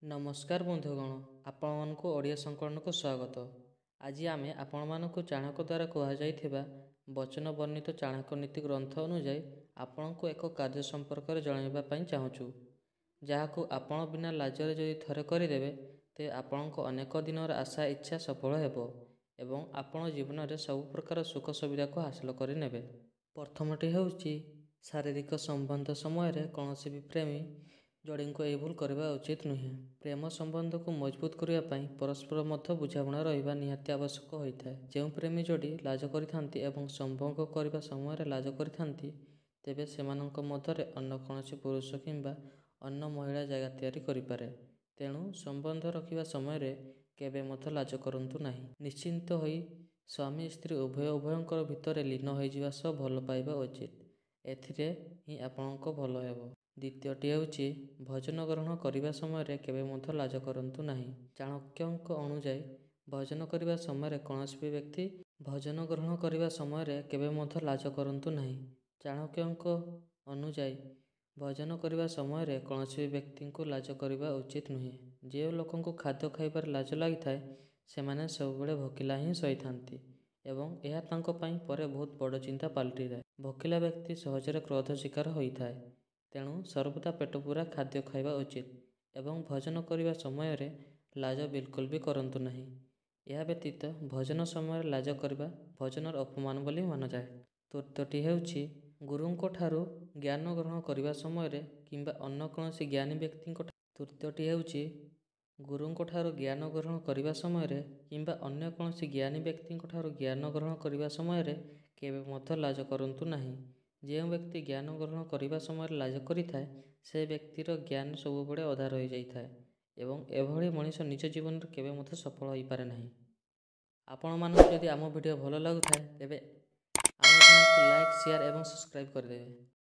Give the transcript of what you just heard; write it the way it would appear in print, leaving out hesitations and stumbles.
नमस्कार बंधुगण आपण ओडिया संकलन को स्वागत। आज आम आपण चाणक्य द्वारा कहुवा वचन वर्णित चाणक्य नीति ग्रंथ अनुଯାयी आपण को एक कार्य संपर्क में जनवाई चाहूँ जहाँ आपण बिना लाजरे जदि थरे करदे ते आपण अनेक दिन आशा इच्छा सफल हेबो एवं आपण जीवन में सब प्रकार सुख सुविधा को हासिल करने। प्रथमटी होउची शारीरिक संबंध समय कौन भी प्रेमी जोड़ी को यह भूल करने उचित नुहे। प्रेम संबंध को मजबूत करने परस्पर मध्य बुझाणा रहा निहाती आवश्यक होता है। जो प्रेमी जोड़ी लाज करथांती एवं संभोग करने समय लाज करथांती तेबे सेमानंक मध्य अन्य कौन पुरुष किंबा अन्य महिला जगह तैयारी करिपारे। तेणु संबंध रखिबा समय केबे मध्य लाज करंतु नाही। निश्चिंत होई स्वामी स्त्री उभयंकर भितर लीन हो जावा सह भल पाइबा उचित। एथिरे ही आपणको भल हेबो। द्वितीयटी होउची भोजन ग्रहण करने समय केबे मध्य लाज करंतु नाही। चाणक्यंक अनुଯାयी भोजन करने समय कौन भी व्यक्ति भोजन ग्रहण करने समय केबे मध्य लाज करंतु नाही। चाणक्यंक अनुଯାयी भोजन करने समय कौन भी व्यक्ति को लाज करने उचित नुहे। जो लोक खाद्य खाइबार लाज लगी थाए सेमाने सबुबले भोकिला ही सही थांती एवं यह तांको पाई परे बहुत बड़ चिंता पलटि जाए। भोकिला व्यक्ति सहजरे क्रोध शिकार होता है। तेणु सर्वदा पेट पूरा खाद्य खाइबा उचित एवं भोजन करने समय लाज बिल्कुल भी करंतु नहीं। यह व्यतीत भोजन समय लाज करने भोजनर अपमान बोली मान जाए। तृतीयटी हेउछि गुरुंको ठारू ज्ञान ग्रहण करने समय किंबा अन्य कौन ज्ञानी व्यक्ति। तृतीयटी हेउछि गुरुंको ठारू ज्ञान ग्रहण करने समय किंबा अन्य कौन ज्ञानी व्यक्ति ठारू ज्ञान ग्रहण करने समय केबे मध्य लाज करंतु नहीं। जो व्यक्ति ज्ञान ग्रहण करने समय लाज करिथाए से व्यक्तिर ज्ञान सबुबले अधा रही जाइथाए एवं एभली मनीष निज जीवन में केबे मध्य सफल हो पारे नहीं। आपण मानक जदि आम वीडियो भल लगुथाए तेबे आम चैनल को लाइक शेयर एवं सब्सक्राइब करदेवे।